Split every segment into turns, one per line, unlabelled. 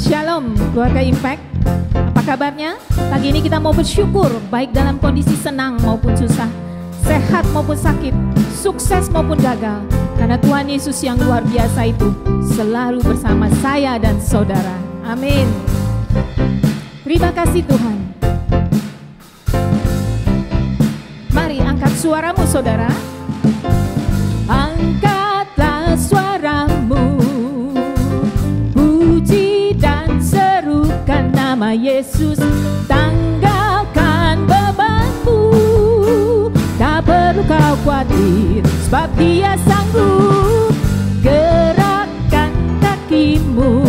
Shalom keluarga Impact, apa kabarnya? Pagi ini kita mau bersyukur baik dalam kondisi senang maupun susah, sehat maupun sakit, sukses maupun gagal. Karena Tuhan Yesus yang luar biasa itu selalu bersama saya dan saudara. Amin. Terima kasih Tuhan. Mari angkat suaramu saudara. Angkatlah suaramu, puji dan serukan nama Yesus. Tanggalkan bebanmu, tak perlu kau khawatir, sebab Dia sanggup. Gerakkan kakimu,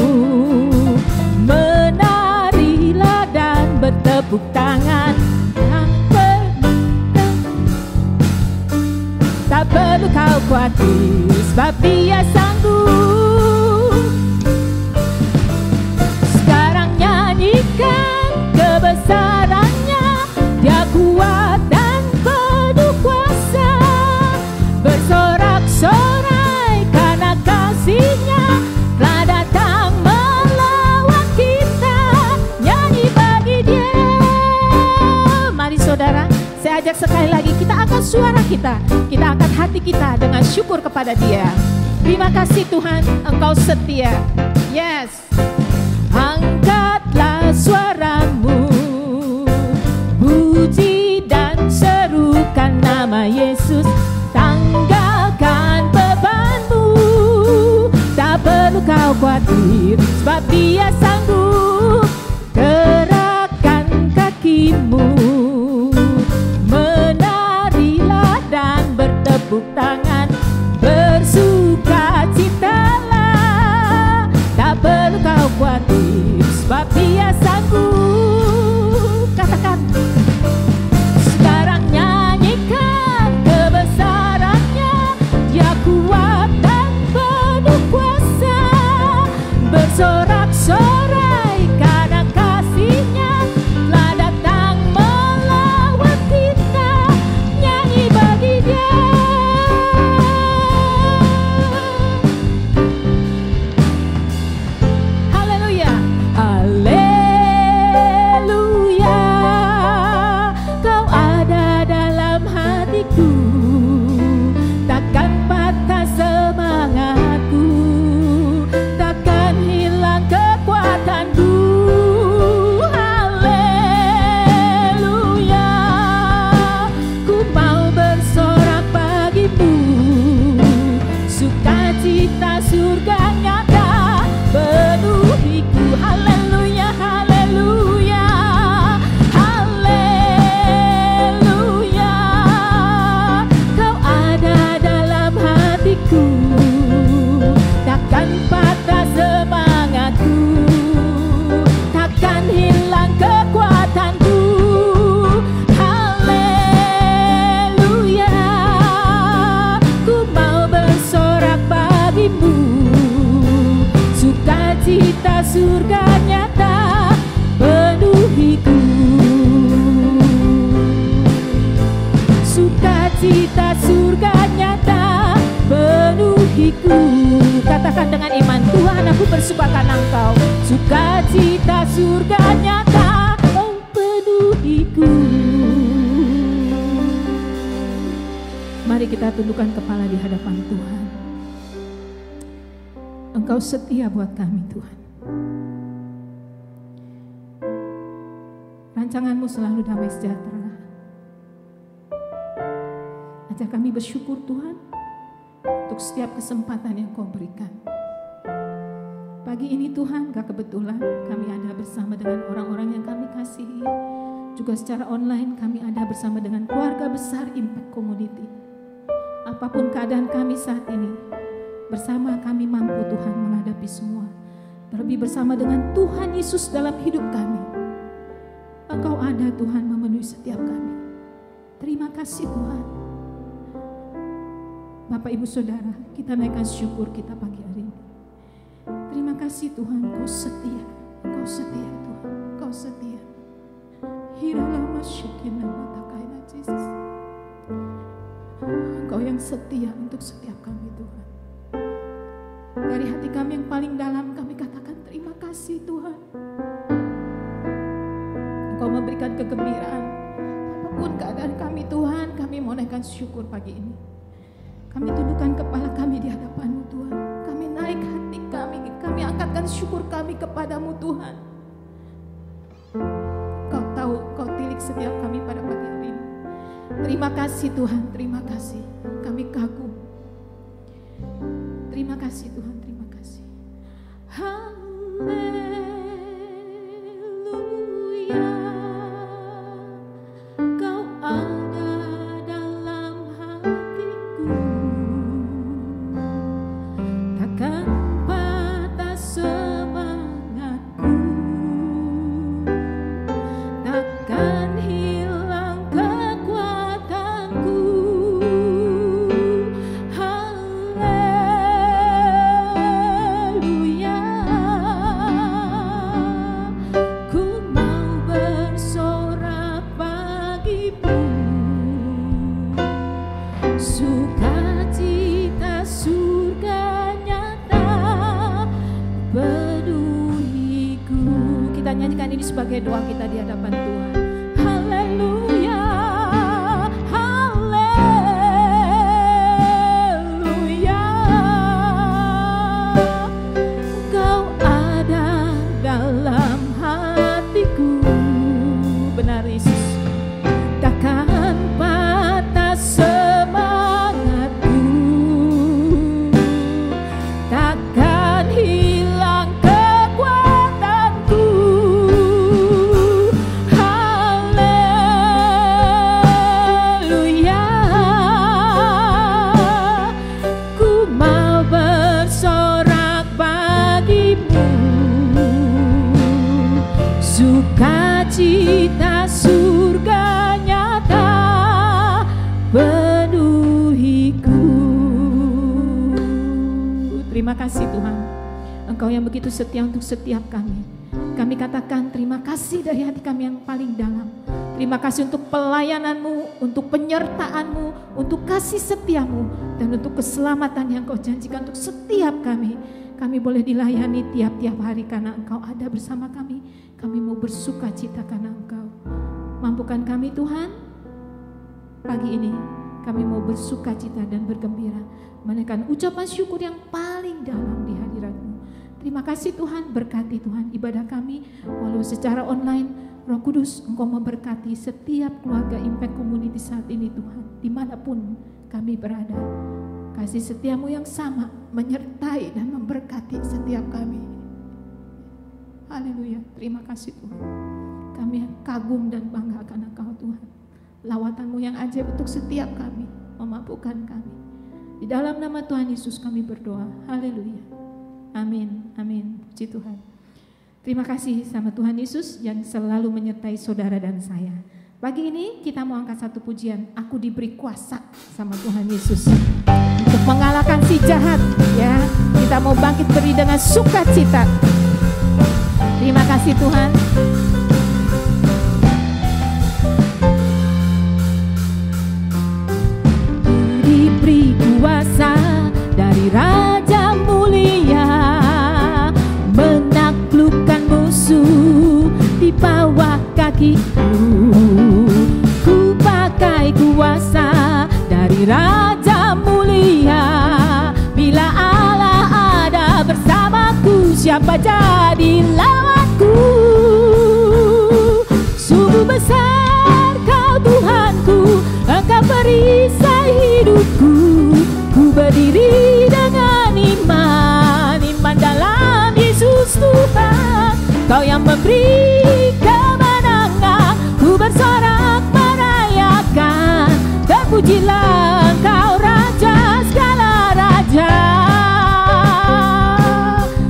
menarilah dan bertepuk tangan. Tak perlu kau khawatir, sebab Dia sanggup. Sekarang nyanyikan kebesarannya, Dia kuat dan penuh kuasa. Bersorak-sorai karena kasih-Nya telah datang melawan kita. Nyanyi bagi Dia. Mari saudara, saya ajak sekali lagi, kita angkat suara kita angkat hati kita dengan syukur kepada Dia. Terima kasih Tuhan, Engkau setia. Yes. Angkatlah suaramu, puji dan serukan nama Yesus. Tanggalkan bebanmu, tak perlu kau khawatir, sebab Dia sanggup. Gerakkan kakimu, menarilah dan bertepuk tangan. Bersukacitalah, tak perlu kau khawatir, sebab Dia sanggup. Katakan, sekarang nyanyikan kebesarannya, Dia kuat dan penuh kuasa. Bersorak-sorai karena kasih-Nya telah datang melawan kita. Nyanyi bagi Dia. Haleluya, haleluya, Kau ada dalam hatiku, takkan patah semangatku, takkan hilang kekuatanku. Haleluya, ku mau bersorak bagimu, sukacita surga nyata penuhiku. Haleluya, haleluya, haleluya, Kau ada dalam hatiku, takkan patah semangatku, takkan hilang kekuatanku. Haleluya, ku mau bersorak bagimu, sukacita surga nyata penuhiku. Sukacita surga nyata penuhiku. Katakan dengan iman, Tuhan aku bersumpah karena Engkau. Sukacita surga nyata penuhiku. Mari kita tundukkan kepala di hadapan Tuhan. Engkau setia buat kami Tuhan. Rancangan-Mu selalu damai sejahtera. Ajak kami bersyukur Tuhan untuk setiap kesempatan yang Kau berikan. Pagi ini Tuhan, gak kebetulan kami ada bersama dengan orang-orang yang kami kasihi. Juga secara online kami ada bersama dengan keluarga besar Impact Community. Apapun keadaan kami saat ini, bersama kami mampu Tuhan menghadapi semua. Terlebih bersama dengan Tuhan Yesus dalam hidup kami. Engkau ada Tuhan memenuhi setiap kami. Terima kasih Tuhan. Bapak Ibu Saudara, kita naikkan syukur kita pagi hari ini. Terima kasih Tuhan, Kau setia. Kau setia Tuhan, Kau setia. Hiralah masyukina matakaina Jesus. Engkau yang setia untuk setiap kami Tuhan. Dari hati kami yang paling dalam kami katakan terima kasih. kasih Tuhan. Engkau memberikan kegembiraan. Apapun keadaan kami Tuhan, kami mau naikkan syukur pagi ini. Kami tundukkan kepala kami di hadapan-Mu Tuhan. Kami naik hati kami angkatkan syukur kami kepadamu Tuhan. Kau tahu, Kau tilik setiap kami pada pagi hari ini. Terima kasih Tuhan, terima kasih. Kami kagum. Terima kasih Tuhan, terima kasih. Haleluya. Kau ada dalam hatiku. Takkan patah semangatku. Takkan hilang kekuatanku. Haleluya. Ku mau bersorak bagimu. Sukacita surga nyata penuhiku. Kita nyanyikan ini sebagai doa kita di hadapan Tuhan. Haleluya, haleluya. Kau ada dalam hatiku. Benar Yesus. Takkan patah semangatku. Takkan hilang kekuatanku. Haleluya. Ku mau bersorak bagimu. Sukacita surga nyata penuhiku. Terima kasih Tuhan, Engkau yang begitu setia untuk setiap kami. Kami katakan terima kasih dari hati kami yang paling dalam. Terima kasih untuk pelayanan-Mu, untuk penyertaan-Mu, untuk kasih setia-Mu, dan untuk keselamatan yang Kau janjikan untuk setiap kami. Kami boleh dilayani tiap-tiap hari karena Engkau ada bersama kami. Kami mau bersuka cita karena Engkau. Mampukan kami Tuhan, pagi ini kami mau bersuka cita dan bergembira, menaikkan ucapan syukur yang paling dalam di hadirat-Mu. Terima kasih Tuhan, berkati Tuhan ibadah kami, walau secara online. Roh Kudus, Engkau memberkati setiap keluarga Impact Community saat ini Tuhan, dimanapun kami berada. Kasih setiamu yang sama menyertai dan memberkati setiap kami. Haleluya, terima kasih Tuhan. Kami kagum dan bangga akan Engkau Tuhan. Lawatan-Mu yang ajaib untuk setiap kami, memampukan kami. Di dalam nama Tuhan Yesus kami berdoa. Haleluya. Amin, amin. Puji Tuhan. Terima kasih sama Tuhan Yesus yang selalu menyertai saudara dan saya. Pagi ini kita mau angkat satu pujian, aku diberi kuasa sama Tuhan Yesus untuk mengalahkan si jahat, ya. Kita mau bangkit beri dengan sukacita. Terima kasih Tuhan. Diberi kuasa dari Raja Mulia, menaklukkan musuh di bawah kakiku. Ku pakai kuasa dari Raja Mulia. Bila Allah ada bersamaku, siapa jadi lawanku? Sungguh besar Kau Tuhanku, Engkau perisai hidupku. Ku berdiri dengan iman, iman dalam Yesus Tuhan. Kau yang memberi kemenangan, ku bersorak merayakan. Terpujilah Engkau Raja segala raja.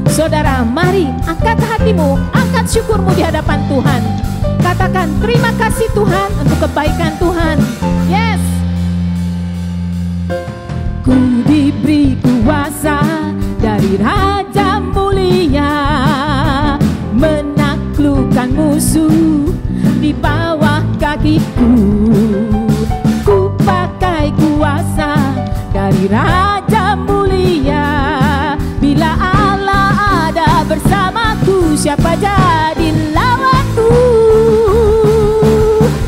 Saudara, mari angkat hatimu, angkat syukurmu di hadapan Tuhan. Katakan terima kasih Tuhan untuk kebaikan Tuhan. Yes. Ku diberi kuasa dari Raja Mulia, menaklukkan musuh di bawah kakiku. Ku pakai kuasa dari Raja Mulia. Bila Allah ada bersamaku, siapa jadi lawanku?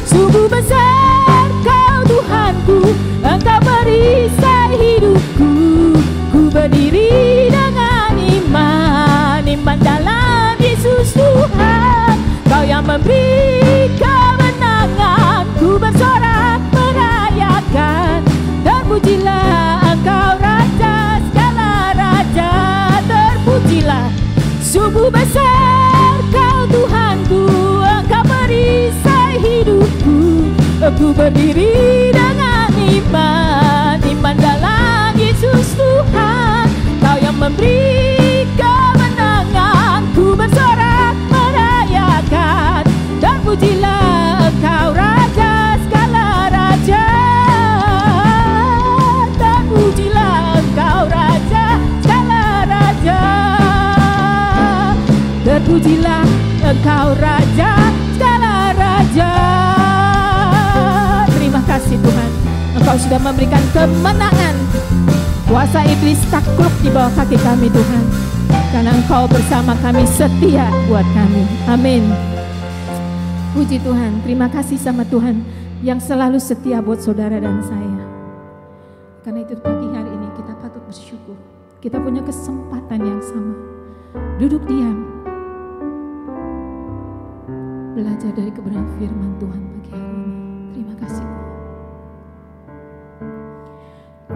Sungguh besar Kau Tuhanku, Engkau perisai hidupku. Ku berdiri dengan iman, iman dalam Yesus Tuhan. Kau yang memberi kemenangan, ku bersorak merayakan. Terpujilah Engkau Raja segala raja, terpujilah. Sungguh besar Kau Tuhanku, Engkau perisai hidupku. Aku berdiri dengan iman, iman dalam Yesus Tuhan. Kau yang memberi kemenangan, ku bersorak merayakan. Terpujilah Engkau Raja segala raja, terpujilah Engkau Raja segala raja, terpujilah Engkau Raja segala raja. Terima kasih Tuhan, Engkau sudah memberikan kemenangan. Kuasa iblis takluk di bawah kaki kami Tuhan, karena Engkau bersama kami, setia buat kami. Amin. Puji Tuhan, terima kasih sama Tuhan yang selalu setia buat saudara dan saya. Karena itu pagi hari ini kita patut bersyukur. Kita punya kesempatan yang sama. Duduk diam, belajar dari kebenaran firman Tuhan pagi hari ini. Terima kasih Tuhan.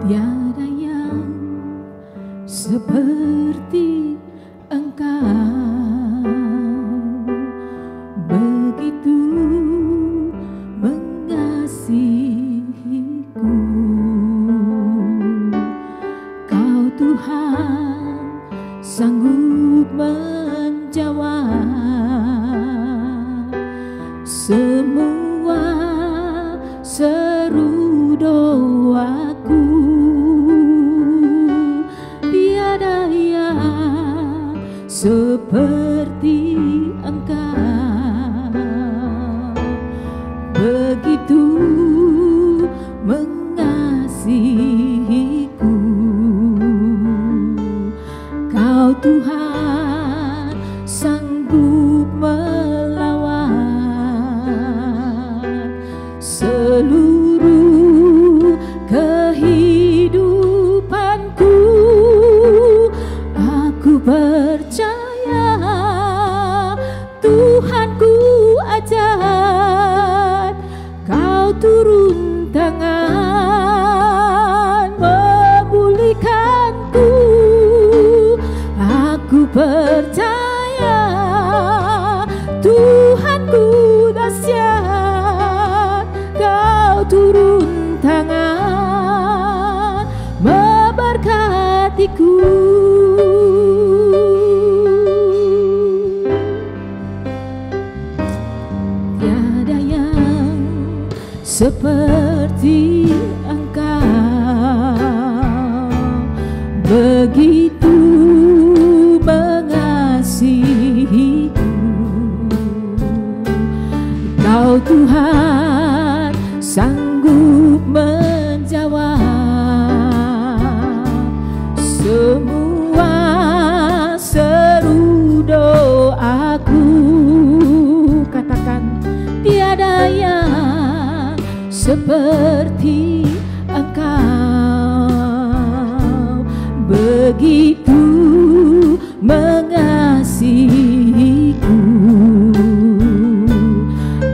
Tiada yang seperti Engkau, begitu mengasihiku. Kau Tuhan sanggup menjawab semua seru doaku. Tiada yang seperti Engkau, begitu mengasihiku. Kau Tuhan sanggup melawan seluruh kehidupanku. Aku percaya Tuhanku ajaib, Kau turun tangan memulihkanku. Aku percaya Tuhanku dahsyat, Kau turun tangan memberkatiku. Tiada yang seperti Engkau, begitu mengasihiku. Kau Tuhan sanggup menjawab semua seru doaku. Katakan, tiada yang seperti Engkau, begitu mengasihiku.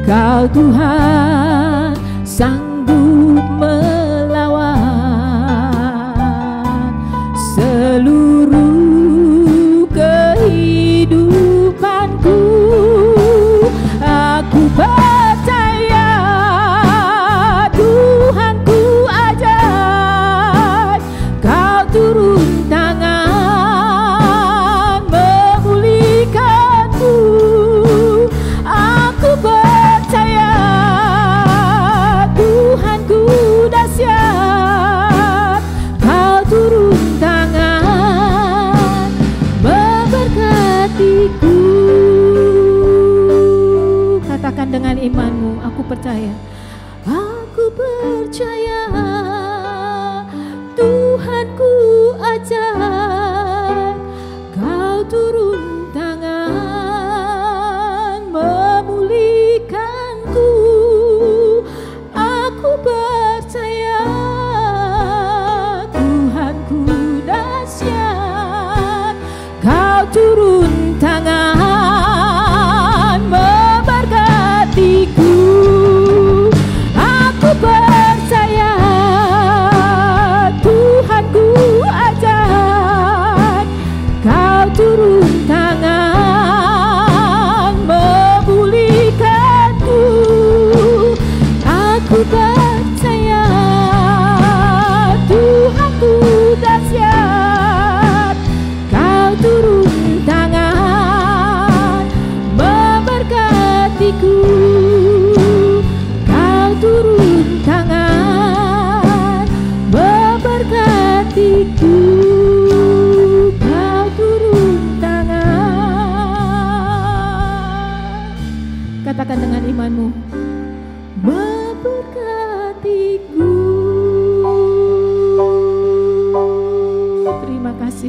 Kau Tuhan sanggup melawan seluruh kehidupanku. Aku percaya Tuhanku ajaib, Kau turun tangan memulihkanku. Aku percaya Tuhanku dahsyat, Kau turun tangan memberkatiku. Katakan dengan imanmu, aku percaya. Aku percaya Tuhanku ajaib, Kau turun tangan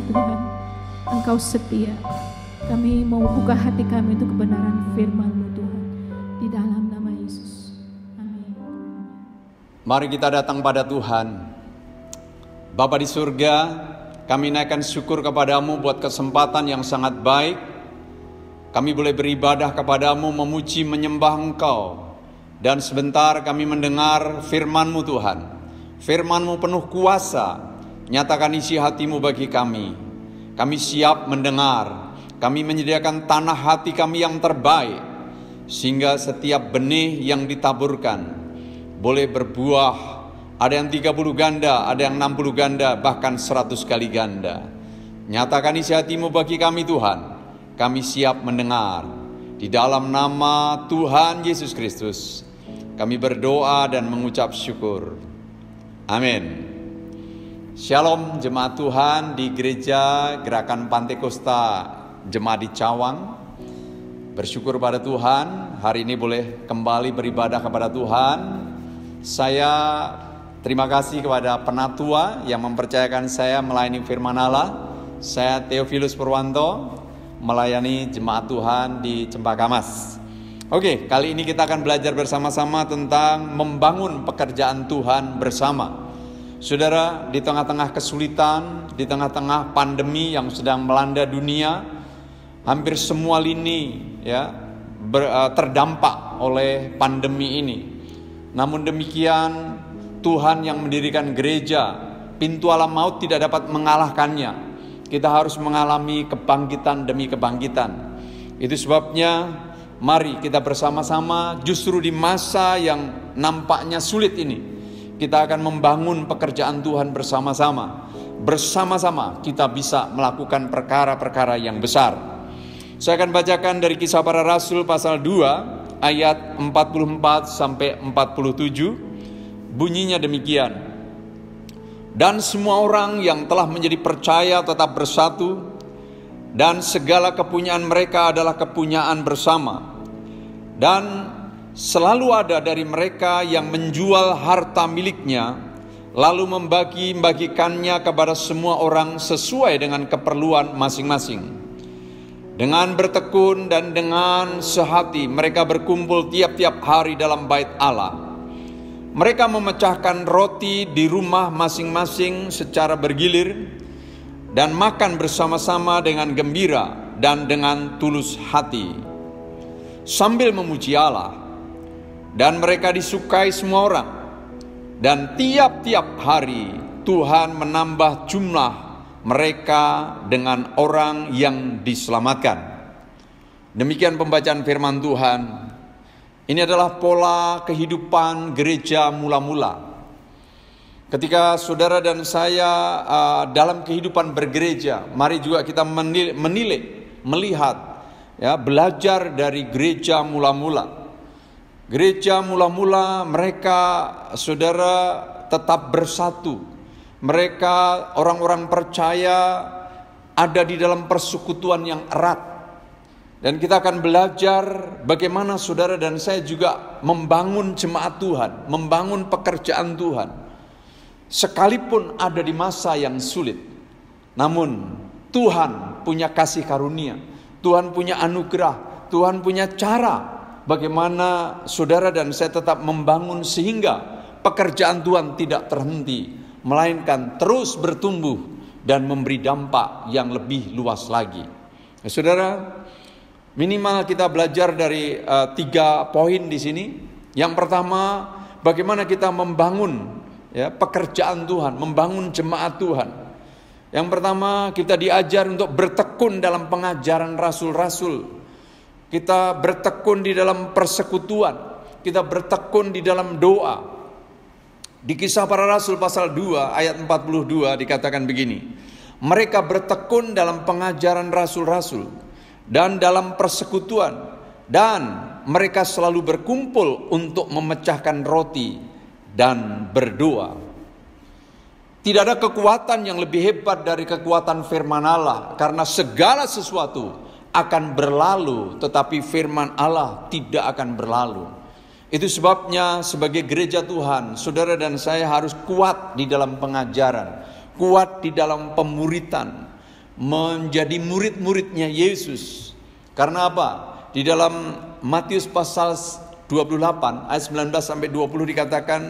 kasih Tuhan, Engkau setia. Kami mau buka hati kami untuk kebenaran firman-Mu Tuhan, di dalam nama Yesus. Amin.
Mari kita datang pada Tuhan. Bapa di surga, kami naikkan syukur kepadamu buat kesempatan yang sangat baik. Kami boleh beribadah kepadamu, memuji, menyembah Engkau. Dan sebentar kami mendengar firman-Mu Tuhan. Firman-Mu penuh kuasa. Nyatakan isi hati-Mu bagi kami. Kami siap mendengar. Kami menyediakan tanah hati kami yang terbaik, sehingga setiap benih yang ditaburkan boleh berbuah. Ada yang 30 ganda, ada yang 60 ganda, bahkan 100 kali ganda. Nyatakan isi hati-Mu bagi kami Tuhan. Kami siap mendengar. Di dalam nama Tuhan Yesus Kristus kami berdoa dan mengucap syukur. Amin. Shalom jemaat Tuhan di Gereja Gerakan Pantekosta Jemaat di Cawang. Bersyukur pada Tuhan, hari ini boleh kembali beribadah kepada Tuhan. Saya terima kasih kepada penatua yang mempercayakan saya melayani firman Allah. Saya Theophilus Purwanto, melayani jemaat Tuhan di Cempaka Mas. Oke, kali ini kita akan belajar bersama-sama tentang membangun pekerjaan Tuhan bersama. Saudara, di tengah-tengah kesulitan, di tengah-tengah pandemi yang sedang melanda dunia, hampir semua lini terdampak oleh pandemi ini. Namun demikian, Tuhan yang mendirikan gereja, pintu alam maut tidak dapat mengalahkannya. Kita harus mengalami kebangkitan demi kebangkitan. Itu sebabnya mari kita bersama-sama justru di masa yang nampaknya sulit ini, kita akan membangun pekerjaan Tuhan bersama-sama. Bersama-sama kita bisa melakukan perkara-perkara yang besar. Saya akan bacakan dari Kisah Para Rasul pasal 2 ayat 44 sampai 47. Bunyinya demikian. Dan semua orang yang telah menjadi percaya tetap bersatu, dan segala kepunyaan mereka adalah kepunyaan bersama. Dan selalu ada dari mereka yang menjual harta miliknya, lalu membagi-bagikannya kepada semua orang sesuai dengan keperluan masing-masing. Dengan bertekun dan dengan sehati mereka berkumpul tiap-tiap hari dalam bait Allah. Mereka memecahkan roti di rumah masing-masing secara bergilir dan makan bersama-sama dengan gembira dan dengan tulus hati, sambil memuji Allah. Dan mereka disukai semua orang. Dan tiap-tiap hari Tuhan menambah jumlah mereka dengan orang yang diselamatkan. Demikian pembacaan firman Tuhan. Ini adalah pola kehidupan gereja mula-mula. Ketika saudara dan saya dalam kehidupan bergereja, mari juga kita melihat, belajar dari gereja mula-mula. Gereja mula-mula mereka, saudara, tetap bersatu. Mereka orang-orang percaya ada di dalam persekutuan yang erat. Dan kita akan belajar bagaimana saudara dan saya juga membangun jemaat Tuhan, membangun pekerjaan Tuhan. Sekalipun ada di masa yang sulit, namun Tuhan punya kasih karunia, Tuhan punya anugerah, Tuhan punya cara bagaimana saudara dan saya tetap membangun sehingga pekerjaan Tuhan tidak terhenti, melainkan terus bertumbuh dan memberi dampak yang lebih luas lagi. Saudara, minimal kita belajar dari 3 poin di sini. Yang pertama, bagaimana kita membangun pekerjaan Tuhan, membangun jemaat Tuhan. Yang pertama, kita diajar untuk bertekun dalam pengajaran rasul-rasul. Kita bertekun di dalam persekutuan, kita bertekun di dalam doa. Di Kisah Para Rasul pasal 2 ayat 42 dikatakan begini. Mereka bertekun dalam pengajaran rasul-rasul dan dalam persekutuan, dan mereka selalu berkumpul untuk memecahkan roti dan berdoa. Tidak ada kekuatan yang lebih hebat dari kekuatan firman Allah, karena segala sesuatu akan berlalu, tetapi firman Allah tidak akan berlalu. Itu sebabnya sebagai gereja Tuhan, saudara dan saya harus kuat di dalam pengajaran, kuat di dalam pemuritan, menjadi murid-muridnya Yesus. Karena apa? Di dalam Matius pasal 28 ayat 19 sampai 20 dikatakan,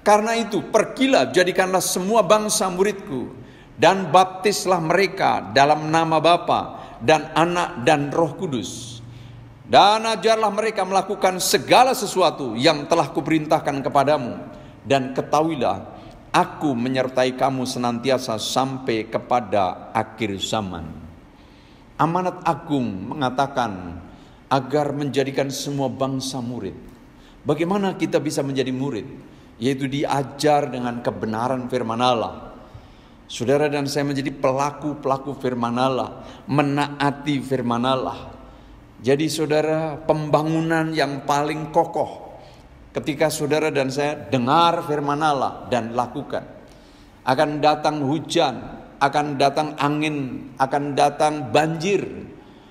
karena itu pergilah, jadikanlah semua bangsa muridku dan baptislah mereka dalam nama Bapa dan Anak dan Roh Kudus, dan ajarlah mereka melakukan segala sesuatu yang telah kuperintahkan kepadamu, dan ketahuilah aku menyertai kamu senantiasa sampai kepada akhir zaman. Amanat agung mengatakan agar menjadikan semua bangsa murid. Bagaimana kita bisa menjadi murid? Yaitu diajar dengan kebenaran firman Allah. Saudara dan saya menjadi pelaku-pelaku firman Allah, menaati firman Allah. Jadi saudara, pembangunan yang paling kokoh ketika saudara dan saya dengar firman Allah dan lakukan. Akan datang hujan, akan datang angin, akan datang banjir,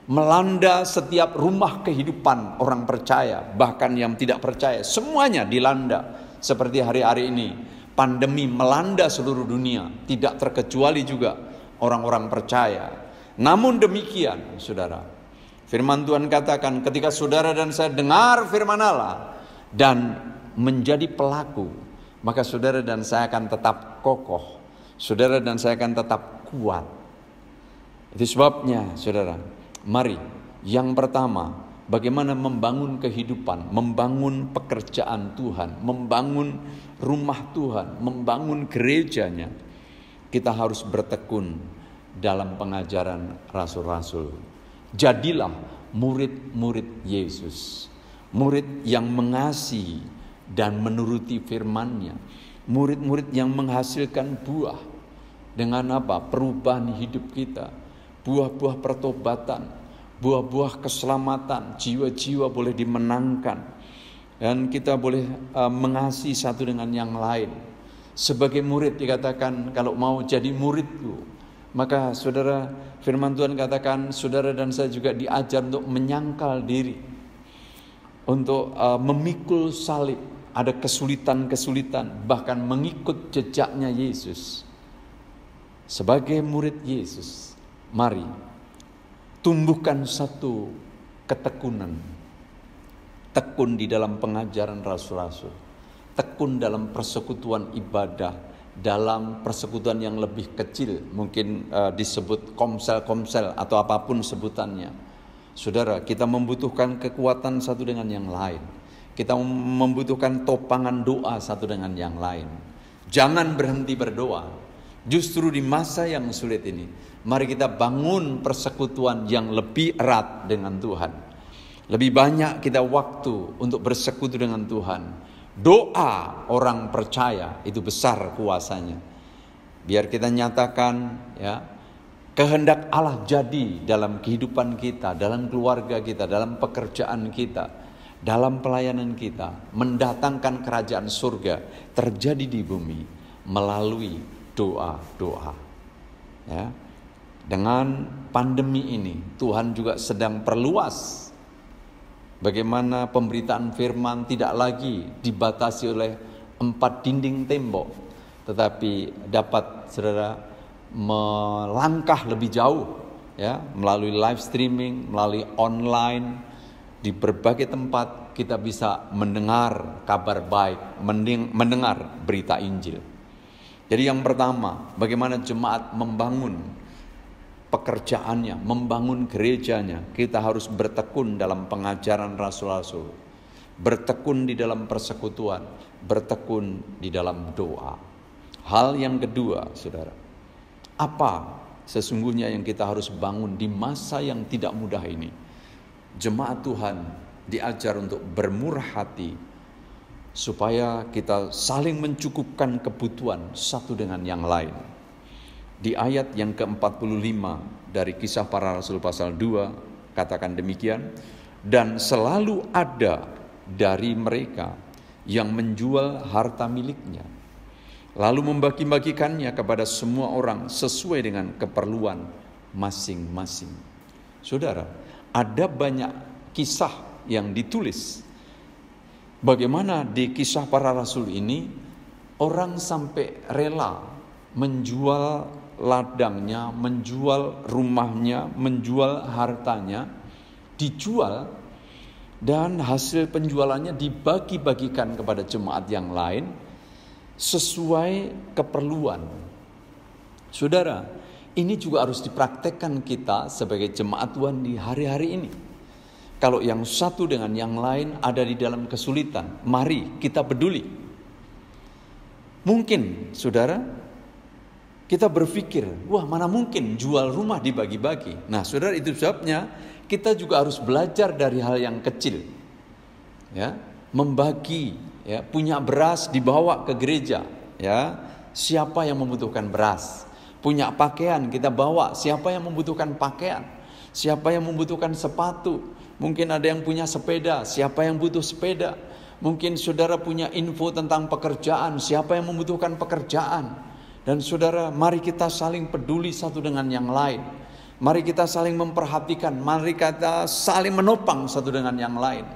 melanda setiap rumah kehidupan orang percaya, bahkan yang tidak percaya, semuanya dilanda. Seperti hari-hari ini, pandemi melanda seluruh dunia, tidak terkecuali juga orang-orang percaya. Namun demikian, saudara, firman Tuhan katakan, ketika saudara dan saya dengar firman Allah dan menjadi pelaku, maka saudara dan saya akan tetap kokoh, saudara dan saya akan tetap kuat. Itu sebabnya, saudara, mari, yang pertama, bagaimana membangun kehidupan, membangun pekerjaan Tuhan, membangun rumah Tuhan, membangun gerejanya. Kita harus bertekun dalam pengajaran rasul-rasul. Jadilah murid-murid Yesus, murid yang mengasihi dan menuruti firman-Nya, murid-murid yang menghasilkan buah. Dengan apa? Perubahan hidup kita, buah-buah pertobatan, buah-buah keselamatan, jiwa-jiwa boleh dimenangkan, dan kita boleh mengasihi satu dengan yang lain. Sebagai murid dikatakan, kalau mau jadi muridku, maka saudara, firman Tuhan katakan, saudara dan saya juga diajar untuk menyangkal diri, untuk memikul salib. Ada kesulitan-kesulitan, bahkan mengikut jejaknya Yesus. Sebagai murid Yesus, mari tumbuhkan satu ketekunan. Tekun di dalam pengajaran rasul-rasul, tekun dalam persekutuan ibadah, dalam persekutuan yang lebih kecil, mungkin disebut komsel-komsel atau apapun sebutannya. Saudara, kita membutuhkan kekuatan satu dengan yang lain. Kita membutuhkan topangan doa satu dengan yang lain. Jangan berhenti berdoa. Justru di masa yang sulit ini, mari kita bangun persekutuan yang lebih erat dengan Tuhan. Lebih banyak kita waktu untuk bersekutu dengan Tuhan. Doa orang percaya itu besar kuasanya. Biar kita nyatakan, ya, kehendak Allah jadi dalam kehidupan kita, dalam keluarga kita, dalam pekerjaan kita, dalam pelayanan kita, mendatangkan kerajaan surga terjadi di bumi melalui doa-doa. Ya. Dengan pandemi ini, Tuhan juga sedang perluas bagaimana pemberitaan firman tidak lagi dibatasi oleh 4 dinding tembok, tetapi dapat saudara melangkah lebih jauh, ya, melalui live streaming, melalui online. Di berbagai tempat kita bisa mendengar kabar baik, mendengar berita Injil. Jadi yang pertama, bagaimana jemaat membangun pekerjaannya, membangun gerejanya. Kita harus bertekun dalam pengajaran rasul-rasul, bertekun di dalam persekutuan, bertekun di dalam doa. Hal yang kedua, saudara, apa sesungguhnya yang kita harus bangun di masa yang tidak mudah ini? Jemaat Tuhan diajar untuk bermurah hati, supaya kita saling mencukupkan kebutuhan satu dengan yang lain. Di ayat yang ke-45 dari Kisah Para Rasul pasal 2 katakan demikian, dan selalu ada dari mereka yang menjual harta miliknya, lalu membagi-bagikannya kepada semua orang sesuai dengan keperluan masing-masing. Saudara, ada banyak kisah yang ditulis. Bagaimana di Kisah Para Rasul ini orang sampai rela menjual ladangnya, menjual rumahnya, menjual hartanya, dijual, dan hasil penjualannya dibagi-bagikan kepada jemaat yang lain sesuai keperluan. Saudara, ini juga harus dipraktekkan kita sebagai jemaat Tuhan di hari-hari ini. Kalau yang satu dengan yang lain ada di dalam kesulitan, mari kita peduli. Mungkin, saudara, kita berpikir, wah mana mungkin jual rumah dibagi-bagi. Nah, saudara, itu sebabnya kita juga harus belajar dari hal yang kecil. Ya, membagi, ya, punya beras dibawa ke gereja, ya. Siapa yang membutuhkan beras? Punya pakaian kita bawa, siapa yang membutuhkan pakaian? Siapa yang membutuhkan sepatu? Mungkin ada yang punya sepeda, siapa yang butuh sepeda? Mungkin saudara punya info tentang pekerjaan, siapa yang membutuhkan pekerjaan? Dan saudara, mari kita saling peduli satu dengan yang lain. Mari kita saling memperhatikan, mari kita saling menopang satu dengan yang lain.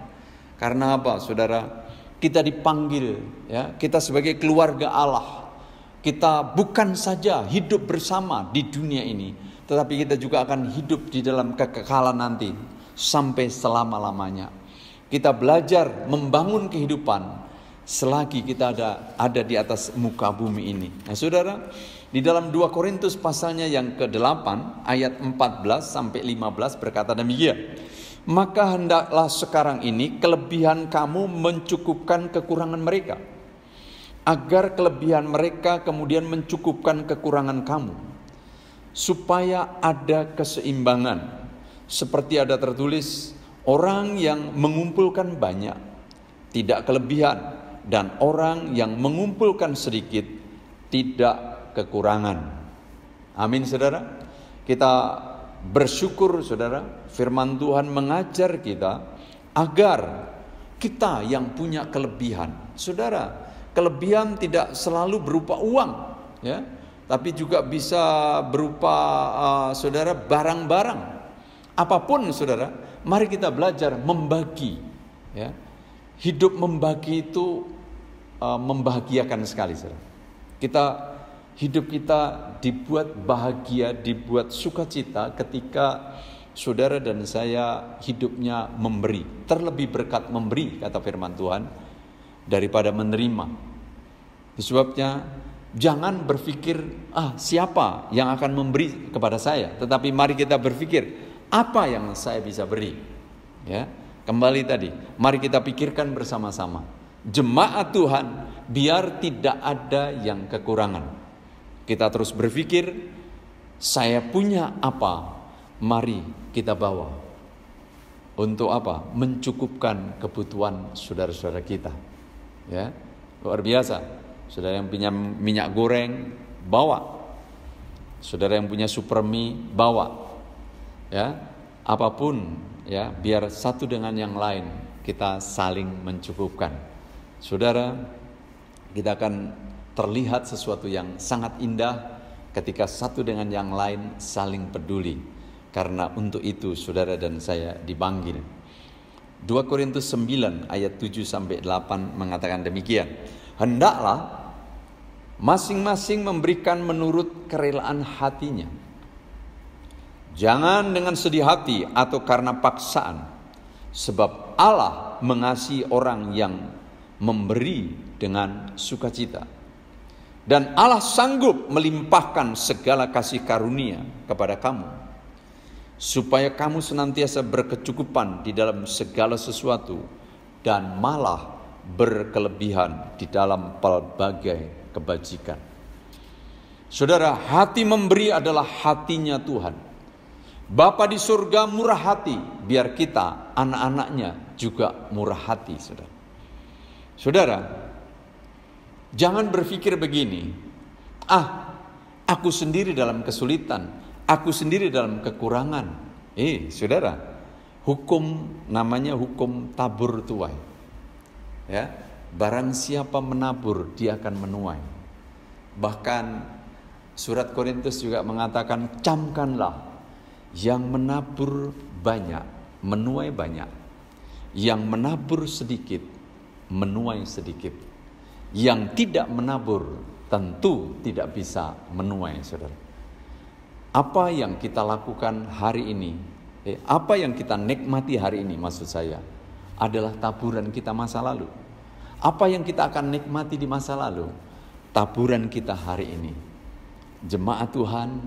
Karena apa, saudara? Kita dipanggil, ya, kita sebagai keluarga Allah. Kita bukan saja hidup bersama di dunia ini, tetapi kita juga akan hidup di dalam kekekalan nanti sampai selama-lamanya. Kita belajar membangun kehidupan selagi kita ada di atas muka bumi ini. Nah, saudara, di dalam 2 Korintus pasalnya yang ke-8 ayat 14 sampai 15 berkata demikian. Maka hendaklah sekarang ini kelebihan kamu mencukupkan kekurangan mereka, agar kelebihan mereka kemudian mencukupkan kekurangan kamu, supaya ada keseimbangan. Seperti ada tertulis, orang yang mengumpulkan banyak tidak kelebihan, dan orang yang mengumpulkan sedikit tidak kekurangan. Amin, saudara. Kita bersyukur, saudara, firman Tuhan mengajar kita agar kita yang punya kelebihan. Saudara, kelebihan tidak selalu berupa uang, ya, tapi juga bisa berupa saudara, barang-barang. Apapun, saudara, mari kita belajar membagi, ya. Hidup membagi itu membahagiakan sekali, saudara. Hidup kita dibuat bahagia, dibuat sukacita ketika saudara dan saya hidupnya memberi. Terlebih berkat memberi, kata firman Tuhan, daripada menerima. Sebabnya jangan berpikir, siapa yang akan memberi kepada saya, tetapi mari kita berpikir, apa yang saya bisa beri? Ya, kembali tadi, mari kita pikirkan bersama-sama. Jemaat Tuhan, biar tidak ada yang kekurangan. Kita terus berpikir, saya punya apa? Mari kita bawa. Untuk apa? Mencukupkan kebutuhan saudara-saudara kita. Ya, luar biasa. Saudara yang punya minyak goreng, bawa. Saudara yang punya supermie, bawa. Ya, apapun, ya, biar satu dengan yang lain kita saling mencukupkan. Saudara, kita akan terlihat sesuatu yang sangat indah ketika satu dengan yang lain saling peduli. Karena untuk itu saudara dan saya dipanggil. 2 Korintus 9 ayat 7 sampai 8 mengatakan demikian. Hendaklah masing-masing memberikan menurut kerelaan hatinya. Jangan dengan sedih hati atau karena paksaan, sebab Allah mengasihi orang yang memberi dengan sukacita. Dan Allah sanggup melimpahkan segala kasih karunia kepada kamu, supaya kamu senantiasa berkecukupan di dalam segala sesuatu, dan malah berkelebihan di dalam pelbagai kebajikan. Saudara, hati memberi adalah hatinya Tuhan. Bapa di surga murah hati, biar kita anak-anaknya juga murah hati, saudara. Saudara, jangan berpikir begini, aku sendiri dalam kesulitan, aku sendiri dalam kekurangan. Saudara, hukum namanya hukum tabur tuai. Ya, barang siapa menabur, dia akan menuai. Bahkan surat Korintus juga mengatakan, camkanlah yang menabur banyak, menuai banyak. Yang menabur sedikit, menuai sedikit. Yang tidak menabur, tentu tidak bisa menuai, saudara. apa yang kita lakukan hari ini, apa yang kita nikmati hari ini maksud saya, adalah taburan kita masa lalu. Apa yang kita akan nikmati di masa lalu, taburan kita hari ini. Jemaat Tuhan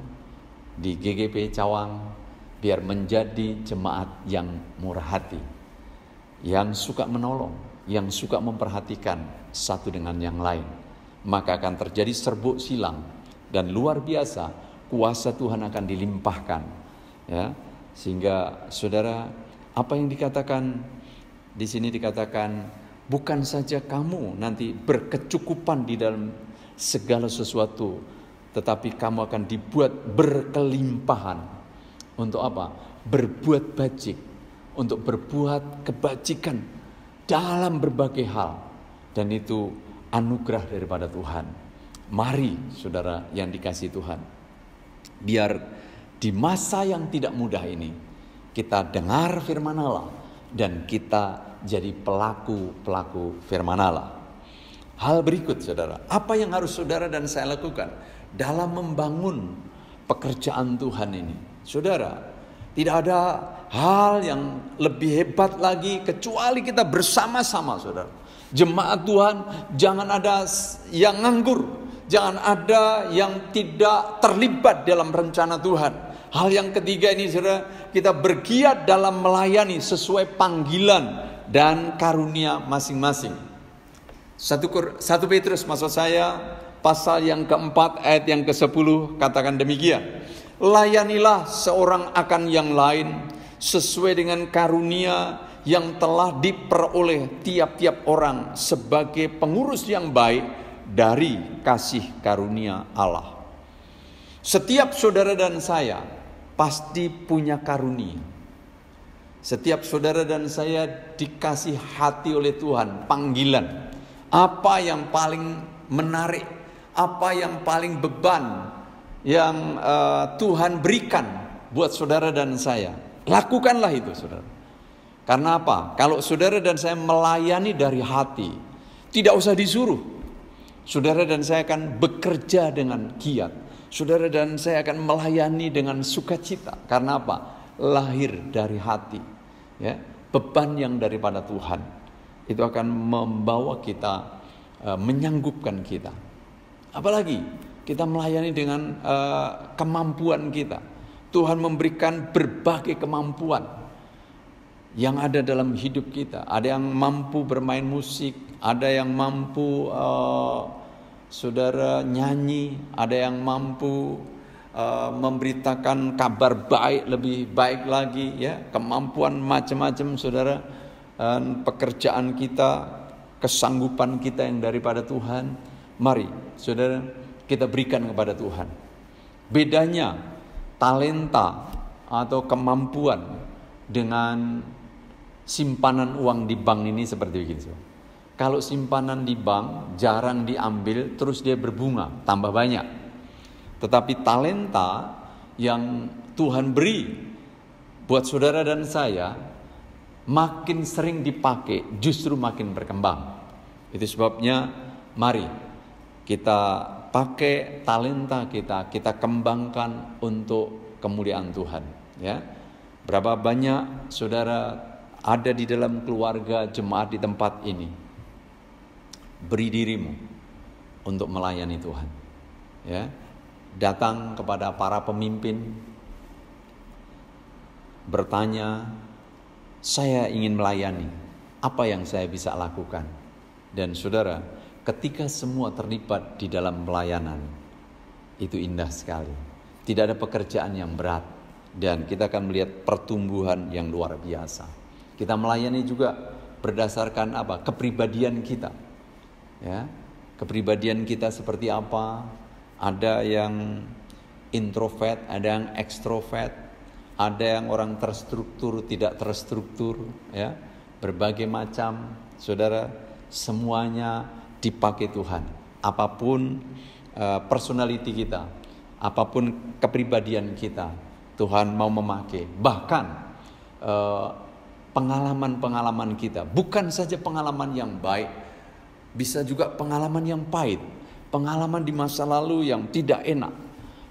di GGP Cawang biar menjadi jemaat yang murah hati, yang suka menolong, yang suka memperhatikan satu dengan yang lain. Maka akan terjadi serbuk silang dan luar biasa kuasa Tuhan akan dilimpahkan, ya. Sehingga saudara, apa yang dikatakan di sini dikatakan, bukan saja kamu nanti berkecukupan di dalam segala sesuatu, tetapi kamu akan dibuat berkelimpahan. Untuk apa? Berbuat bajik, untuk berbuat kebajikan dalam berbagai hal. Dan itu anugerah daripada Tuhan. Mari saudara yang dikasihi Tuhan, biar di masa yang tidak mudah ini kita dengar firman Allah dan kita jadi pelaku-pelaku firman Allah. Hal berikut saudara, apa yang harus saudara dan saya lakukan dalam membangun pekerjaan Tuhan ini? Saudara, tidak ada hal yang lebih hebat lagi kecuali kita bersama-sama saudara. Jemaat Tuhan, jangan ada yang nganggur, jangan ada yang tidak terlibat dalam rencana Tuhan. Hal yang ketiga ini saudara, kita bergiat dalam melayani sesuai panggilan dan karunia masing-masing. 1 Petrus maksud saya, pasal yang keempat ayat yang ke-10 katakan demikian. Layanilah seorang akan yang lain sesuai dengan karunia yang telah diperoleh tiap-tiap orang sebagai pengurus yang baik dari kasih karunia Allah. Setiap saudara dan saya pasti punya karunia. Setiap saudara dan saya dikasih hati oleh Tuhan, panggilan. Apa yang paling menarik, apa yang paling beban yang Tuhan berikan buat saudara dan saya, lakukanlah itu saudara. Karena apa? Kalau saudara dan saya melayani dari hati, tidak usah disuruh. Saudara dan saya akan bekerja dengan giat. Saudara dan saya akan melayani dengan sukacita. Karena apa? Lahir dari hati. Ya, beban yang daripada Tuhan itu akan membawa kita, menyanggupkan kita. Apalagi kita melayani dengan kemampuan kita. Tuhan memberikan berbagai kemampuan yang ada dalam hidup kita. Ada yang mampu bermain musik, ada yang mampu saudara nyanyi, ada yang mampu memberitakan kabar baik, lebih baik lagi, ya, kemampuan macam-macam saudara. Pekerjaan kita, kesanggupan kita yang daripada Tuhan, mari saudara kita berikan kepada Tuhan. Bedanya talenta atau kemampuan dengan simpanan uang di bank ini seperti begini. Kalau simpanan di bank jarang diambil, terus dia berbunga, tambah banyak. Tetapi talenta yang Tuhan beri buat saudara dan saya, makin sering dipakai, justru makin berkembang. Itu sebabnya mari kita pakai talenta kita kembangkan untuk kemuliaan Tuhan. Ya, berapa banyak saudara ada di dalam keluarga jemaat di tempat ini, beri dirimu untuk melayani Tuhan. Ya, datang kepada para pemimpin, bertanya, saya ingin melayani, apa yang saya bisa lakukan? Dan saudara, ketika semua terlibat di dalam pelayanan, itu indah sekali. Tidak ada pekerjaan yang berat, dan kita akan melihat pertumbuhan yang luar biasa. Kita melayani juga berdasarkan apa? Kepribadian kita. Ya, kepribadian kita seperti apa? Ada yang introvert, ada yang ekstrovert, ada yang orang terstruktur, tidak terstruktur, ya, berbagai macam. Saudara, semuanya dipakai Tuhan. Apapun personality kita, apapun kepribadian kita, Tuhan mau memakai. Bahkan pengalaman-pengalaman kita, bukan saja pengalaman yang baik, bisa juga pengalaman yang pahit, pengalaman di masa lalu yang tidak enak,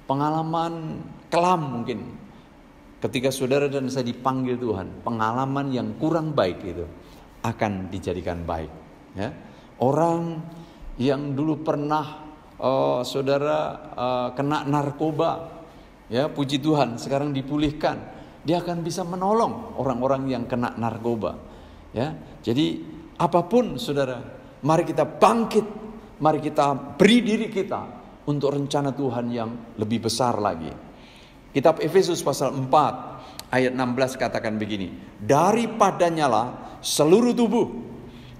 pengalaman kelam mungkin. Ketika saudara dan saya dipanggil Tuhan, pengalaman yang kurang baik itu akan dijadikan baik. Ya. Orang yang dulu pernah saudara kena narkoba, ya puji Tuhan sekarang dipulihkan, dia akan bisa menolong orang-orang yang kena narkoba. Ya, jadi apapun saudara, mari kita bangkit, mari kita beri diri kita untuk rencana Tuhan yang lebih besar lagi. Kitab Efesus pasal 4 ayat 16 katakan begini, daripadanya lah seluruh tubuh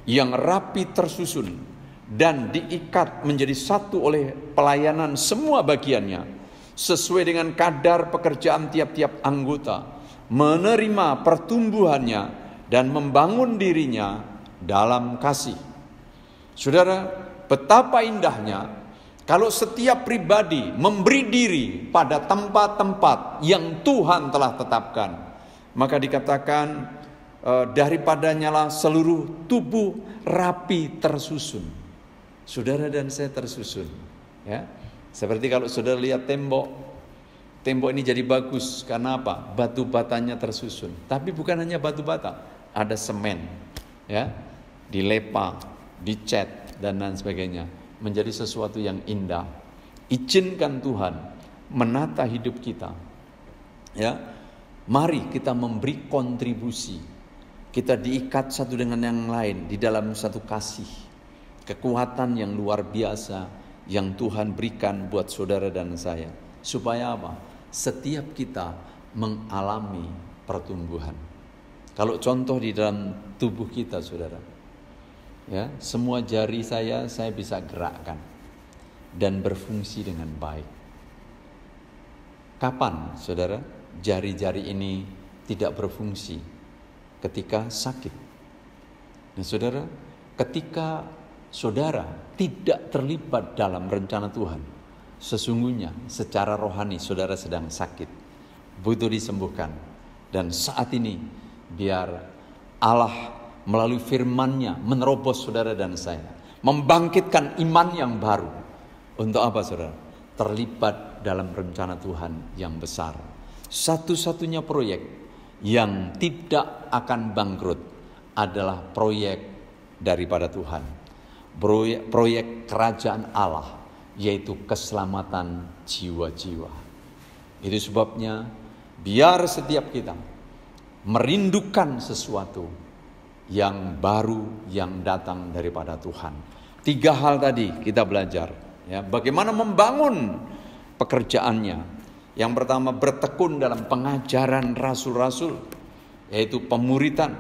yang rapi tersusun dan diikat menjadi satu oleh pelayanan semua bagiannya, sesuai dengan kadar pekerjaan tiap-tiap anggota, menerima pertumbuhannya dan membangun dirinya dalam kasih. Saudara, betapa indahnya kalau setiap pribadi memberi diri pada tempat-tempat yang Tuhan telah tetapkan. Maka dikatakan daripadanya lah seluruh tubuh rapi tersusun. Saudara dan saya tersusun, ya. Seperti kalau saudara lihat tembok ini jadi bagus karena apa? Batu batanya tersusun. Tapi bukan hanya batu bata, ada semen, ya, dilepa, dicat dan lain sebagainya, menjadi sesuatu yang indah. Izinkan Tuhan menata hidup kita, ya. Mari kita memberi kontribusi. Kita diikat satu dengan yang lain di dalam satu kasih, kekuatan yang luar biasa yang Tuhan berikan buat saudara dan saya. Supaya apa? Setiap kita mengalami pertumbuhan. Kalau contoh di dalam tubuh kita saudara, ya, semua jari saya bisa gerakkan dan berfungsi dengan baik. Kapan saudara jari-jari ini tidak berfungsi? Ketika sakit. Nah saudara, ketika saudara tidak terlibat dalam rencana Tuhan, sesungguhnya secara rohani saudara sedang sakit, butuh disembuhkan. Dan saat ini biar Allah melalui firman-Nya menerobos saudara dan saya, membangkitkan iman yang baru. Untuk apa saudara? Terlibat dalam rencana Tuhan yang besar. Satu-satunya proyek yang tidak akan bangkrut adalah proyek daripada Tuhan. Proyek kerajaan Allah, yaitu keselamatan jiwa-jiwa. Itu sebabnya biar setiap kita merindukan sesuatu yang baru yang datang daripada Tuhan. 3 hal tadi kita belajar, ya, bagaimana membangun pekerjaannya. Yang pertama, bertekun dalam pengajaran rasul-rasul, yaitu pemuritan.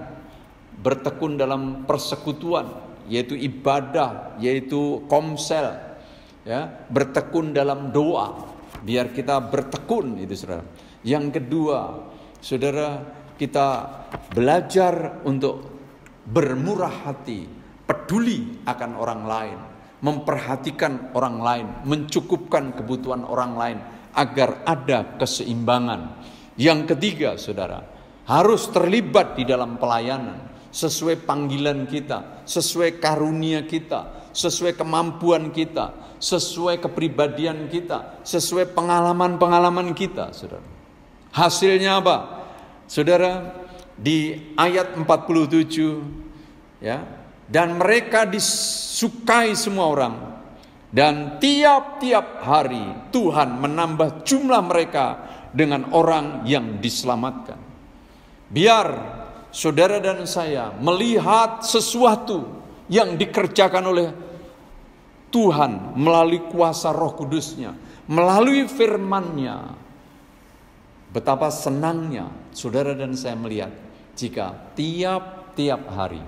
Bertekun dalam persekutuan, yaitu ibadah, yaitu komsel, ya. Bertekun dalam doa, biar kita bertekun itu saudara. Yang kedua, saudara, kita belajar untuk bermurah hati, peduli akan orang lain, memperhatikan orang lain, mencukupkan kebutuhan orang lain, agar ada keseimbangan. Yang ketiga saudara, harus terlibat di dalam pelayanan sesuai panggilan kita, sesuai karunia kita, sesuai kemampuan kita, sesuai kepribadian kita, sesuai pengalaman-pengalaman kita saudara. Hasilnya apa? Saudara, di ayat 47, ya, dan mereka disukai semua orang, dan tiap-tiap hari Tuhan menambah jumlah mereka dengan orang yang diselamatkan. Biar saudara dan saya melihat sesuatu yang dikerjakan oleh Tuhan melalui kuasa Roh Kudus-Nya, melalui firman-Nya. Betapa senangnya saudara dan saya melihat jika tiap-tiap hari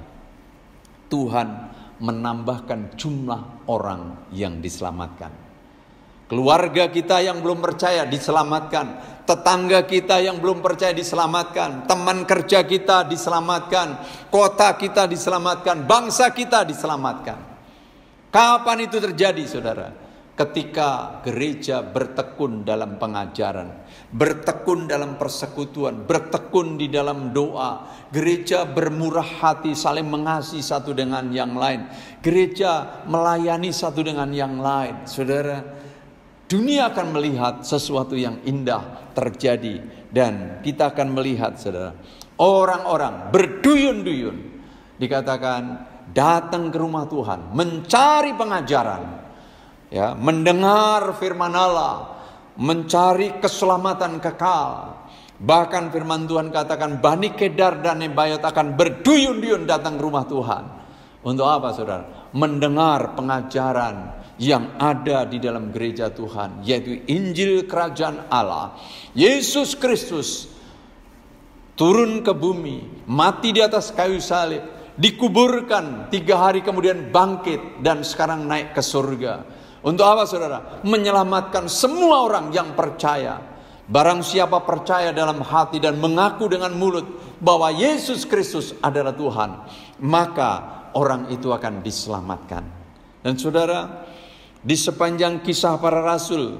Tuhan menambahkan jumlah orang yang diselamatkan. Keluarga kita yang belum percaya diselamatkan, tetangga kita yang belum percaya diselamatkan, teman kerja kita diselamatkan, kota kita diselamatkan, bangsa kita diselamatkan. Kapan itu terjadi saudara? Ketika gereja bertekun dalam pengajaran, bertekun dalam persekutuan, bertekun di dalam doa, gereja bermurah hati, saling mengasihi satu dengan yang lain, gereja melayani satu dengan yang lain. Saudara, dunia akan melihat sesuatu yang indah terjadi. Dan kita akan melihat, saudara, orang-orang berduyun-duyun, dikatakan datang ke rumah Tuhan, mencari pengajaran, ya, mendengar firman Allah, mencari keselamatan kekal. Bahkan firman Tuhan katakan Bani Kedar dan Nebayot akan berduyun-duyun datang ke rumah Tuhan. Untuk apa, saudara? Mendengar pengajaran yang ada di dalam gereja Tuhan, yaitu Injil Kerajaan Allah. Yesus Kristus turun ke bumi, mati di atas kayu salib, dikuburkan, 3 hari kemudian bangkit, dan sekarang naik ke surga. Untuk apa, saudara? Menyelamatkan semua orang yang percaya. Barang siapa percaya dalam hati dan mengaku dengan mulut bahwa Yesus Kristus adalah Tuhan, maka orang itu akan diselamatkan. Dan saudara, di sepanjang Kisah Para Rasul,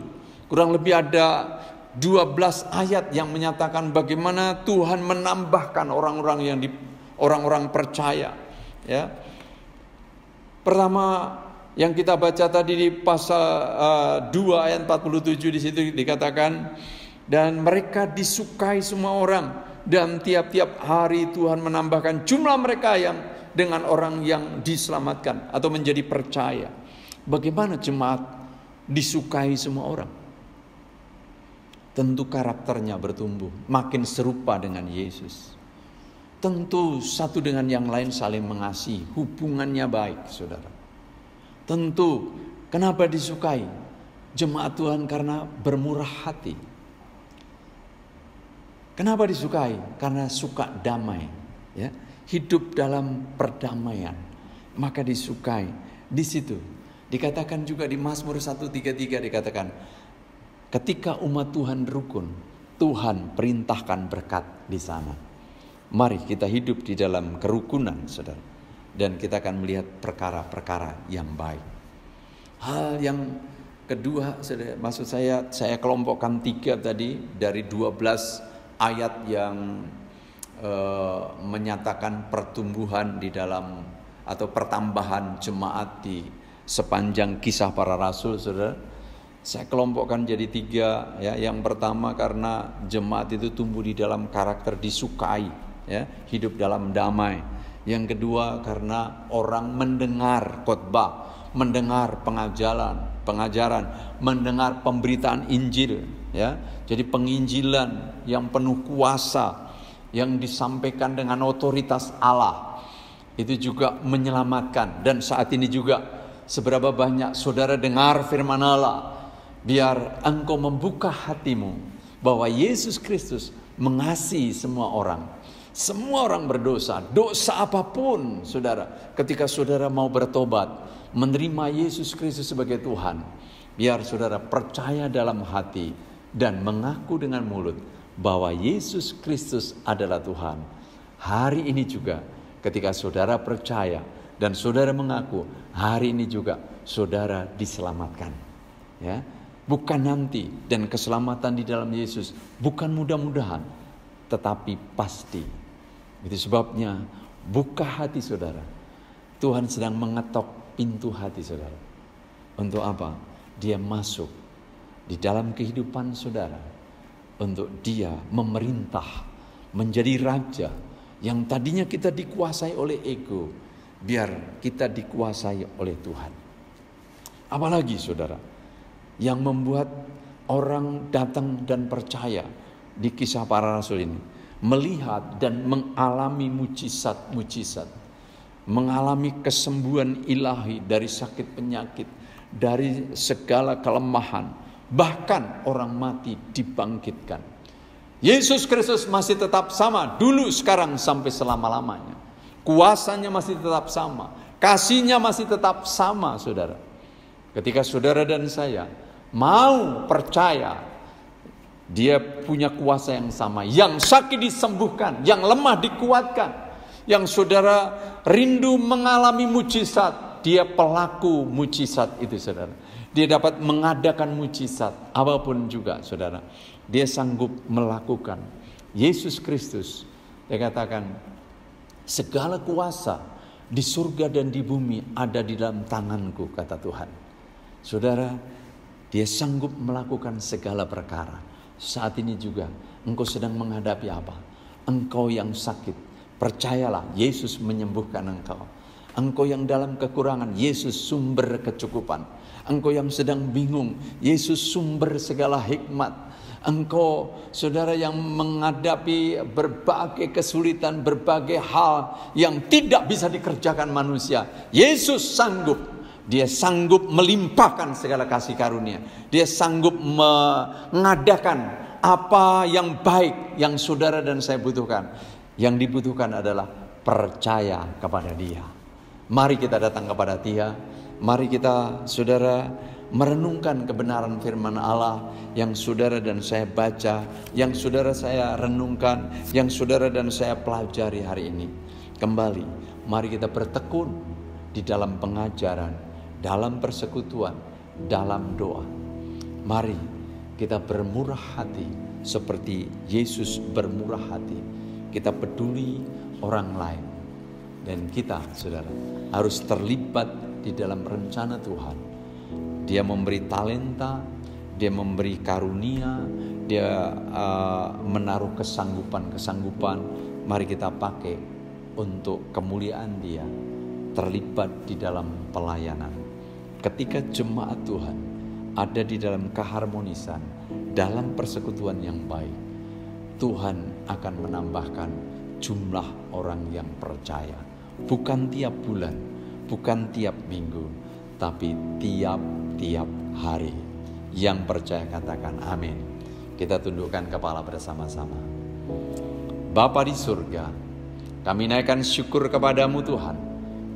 kurang lebih ada 12 ayat yang menyatakan bagaimana Tuhan menambahkan orang-orang percaya. Ya. Pertama yang kita baca tadi di pasal 2 ayat 47, di situ dikatakan, dan mereka disukai semua orang, dan tiap-tiap hari Tuhan menambahkan jumlah mereka yang dengan orang yang diselamatkan atau menjadi percaya. Bagaimana jemaat disukai semua orang? Tentu karakternya bertumbuh, makin serupa dengan Yesus. Tentu satu dengan yang lain saling mengasihi, hubungannya baik, saudara. Tentu, kenapa disukai jemaat Tuhan? Karena bermurah hati. Kenapa disukai? Karena suka damai, ya, hidup dalam perdamaian, maka disukai. Di situ dikatakan juga di Mazmur 133 dikatakan, ketika umat Tuhan rukun, Tuhan perintahkan berkat di sana. Mari kita hidup di dalam kerukunan, saudara, dan kita akan melihat perkara-perkara yang baik. Hal yang kedua, saudara, maksud saya kelompokkan 3 tadi dari 12 ayat yang menyatakan pertumbuhan di dalam atau pertambahan jemaat di sepanjang Kisah Para Rasul, saudara. Saya kelompokkan jadi 3, ya. Yang pertama karena jemaat itu tumbuh di dalam karakter disukai, ya, hidup dalam damai. Yang kedua karena orang mendengar khotbah, mendengar pengajaran, mendengar pemberitaan Injil, ya. Jadi penginjilan yang penuh kuasa, yang disampaikan dengan otoritas Allah, itu juga menyelamatkan. Dan saat ini juga seberapa banyak saudara dengar firman Allah, biar engkau membuka hatimu bahwa Yesus Kristus mengasihi semua orang. Semua orang berdosa, dosa apapun, saudara. Ketika saudara mau bertobat, menerima Yesus Kristus sebagai Tuhan, biar saudara percaya dalam hati dan mengaku dengan mulut bahwa Yesus Kristus adalah Tuhan. Hari ini juga ketika saudara percaya dan saudara mengaku, hari ini juga saudara diselamatkan, ya. Bukan nanti, dan keselamatan di dalam Yesus bukan mudah-mudahan, tetapi pasti. Itu sebabnya buka hati saudara. Tuhan sedang mengetok pintu hati saudara. Untuk apa? Dia masuk di dalam kehidupan saudara, untuk dia memerintah, menjadi raja. Yang tadinya kita dikuasai oleh ego, biar kita dikuasai oleh Tuhan. Apalagi saudara, yang membuat orang datang dan percaya di Kisah Para Rasul ini, melihat dan mengalami mujizat-mujizat, mengalami kesembuhan ilahi dari sakit penyakit, dari segala kelemahan, bahkan orang mati dibangkitkan. Yesus Kristus masih tetap sama, dulu, sekarang, sampai selama-lamanya. Kuasanya masih tetap sama, kasihnya masih tetap sama, saudara. Ketika saudara dan saya mau percaya, dia punya kuasa yang sama. Yang sakit disembuhkan, yang lemah dikuatkan. Yang saudara rindu mengalami mujizat, dia pelaku mujizat itu, saudara. Dia dapat mengadakan mujizat apapun juga, saudara. Dia sanggup melakukan. Yesus Kristus, dia katakan, segala kuasa di surga dan di bumi ada di dalam tanganku, kata Tuhan. Saudara, Dia sanggup melakukan segala perkara. Saat ini juga engkau sedang menghadapi apa? Engkau yang sakit, percayalah Yesus menyembuhkan engkau. Engkau yang dalam kekurangan, Yesus sumber kecukupan. Engkau yang sedang bingung, Yesus sumber segala hikmat. Engkau saudara yang menghadapi berbagai kesulitan, berbagai hal yang tidak bisa dikerjakan manusia, Yesus sanggup. Dia sanggup melimpahkan segala kasih karunia. Dia sanggup mengadakan apa yang baik yang saudara dan saya butuhkan. Yang dibutuhkan adalah percaya kepada Dia. Mari kita datang kepada Dia. Mari kita saudara merenungkan kebenaran firman Allah yang saudara dan saya baca, yang saudara saya renungkan, yang saudara dan saya pelajari hari ini. Kembali, mari kita bertekun di dalam pengajaran, dalam persekutuan, dalam doa. Mari kita bermurah hati seperti Yesus bermurah hati. Kita peduli orang lain. Dan kita, saudara, harus terlibat di dalam rencana Tuhan. Dia memberi talenta, Dia memberi karunia, Dia menaruh kesanggupan-kesanggupan. Mari kita pakai untuk kemuliaan Dia, terlibat di dalam pelayanan. Ketika jemaat Tuhan ada di dalam keharmonisan, dalam persekutuan yang baik, Tuhan akan menambahkan jumlah orang yang percaya. Bukan tiap bulan, bukan tiap minggu, tapi tiap-tiap hari. Yang percaya katakan amin. Kita tundukkan kepala bersama-sama. Bapa di surga, kami naikkan syukur kepadamu Tuhan,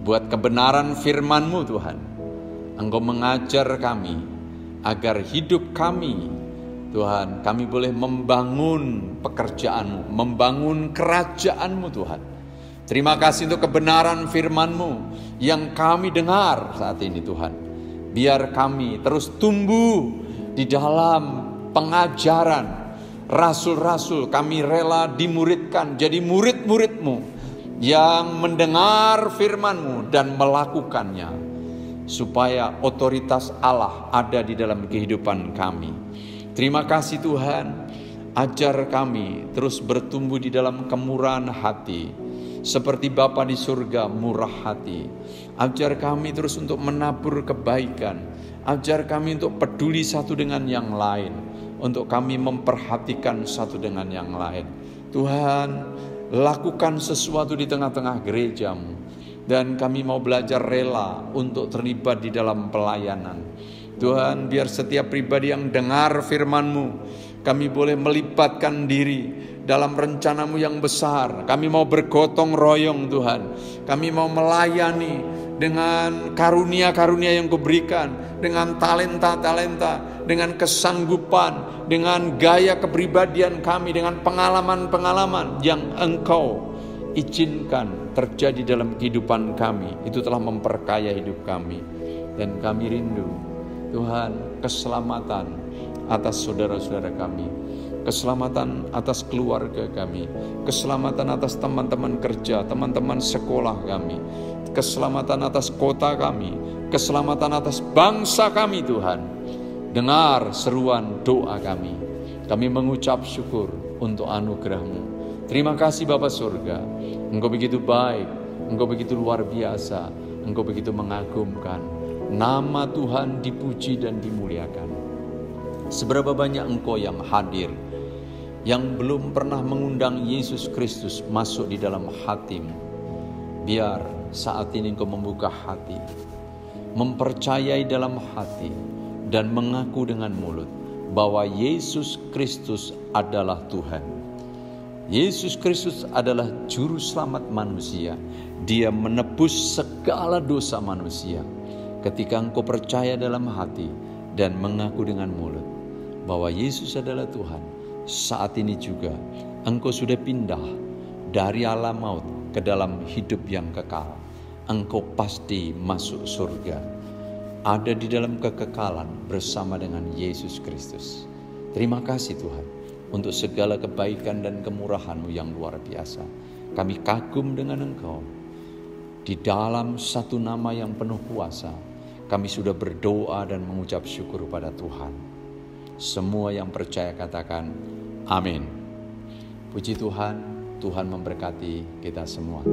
buat kebenaran firman-Mu Tuhan. Engkau mengajar kami agar hidup kami, Tuhan, kami boleh membangun pekerjaan-Mu, membangun kerajaan-Mu Tuhan. Terima kasih untuk kebenaran firman-Mu yang kami dengar saat ini Tuhan. Biar kami terus tumbuh di dalam pengajaran rasul-rasul. Kami rela dimuridkan jadi murid-murid-Mu yang mendengar firman-Mu dan melakukannya, supaya otoritas Allah ada di dalam kehidupan kami. Terima kasih Tuhan, ajar kami terus bertumbuh di dalam kemurahan hati, seperti Bapa di surga murah hati. Ajar kami terus untuk menabur kebaikan, ajar kami untuk peduli satu dengan yang lain, untuk kami memperhatikan satu dengan yang lain. Tuhan, lakukan sesuatu di tengah-tengah gereja-Mu. Dan kami mau belajar rela untuk terlibat di dalam pelayanan. Tuhan, biar setiap pribadi yang dengar firman-Mu, kami boleh melibatkan diri dalam rencana-Mu yang besar. Kami mau bergotong royong Tuhan. Kami mau melayani dengan karunia-karunia yang Kau berikan, dengan talenta-talenta, dengan kesanggupan, dengan gaya kepribadian kami, dengan pengalaman-pengalaman yang Engkau izinkan terjadi dalam kehidupan kami. Itu telah memperkaya hidup kami. Dan kami rindu Tuhan keselamatan atas saudara-saudara kami, keselamatan atas keluarga kami, keselamatan atas teman-teman kerja, teman-teman sekolah kami, keselamatan atas kota kami, keselamatan atas bangsa kami Tuhan. Dengar seruan doa kami. Kami mengucap syukur untuk anugerah-Mu. Terima kasih Bapa surga. Engkau begitu baik, Engkau begitu luar biasa, Engkau begitu mengagumkan. Nama Tuhan dipuji dan dimuliakan. Seberapa banyak Engkau yang hadir, yang belum pernah mengundang Yesus Kristus masuk di dalam hatimu. Biar saat ini Engkau membuka hati, mempercayai dalam hati, dan mengaku dengan mulut bahwa Yesus Kristus adalah Tuhan. Yesus Kristus adalah juru selamat manusia. Dia menebus segala dosa manusia. Ketika engkau percaya dalam hati dan mengaku dengan mulut bahwa Yesus adalah Tuhan, saat ini juga engkau sudah pindah dari alam maut ke dalam hidup yang kekal. Engkau pasti masuk surga, ada di dalam kekekalan bersama dengan Yesus Kristus. Terima kasih Tuhan untuk segala kebaikan dan kemurahan-Mu yang luar biasa. Kami kagum dengan Engkau. Di dalam satu nama yang penuh kuasa, Kami sudah berdoa dan mengucap syukur pada Tuhan. Semua yang percaya katakan amin. Puji Tuhan, Tuhan memberkati kita semua.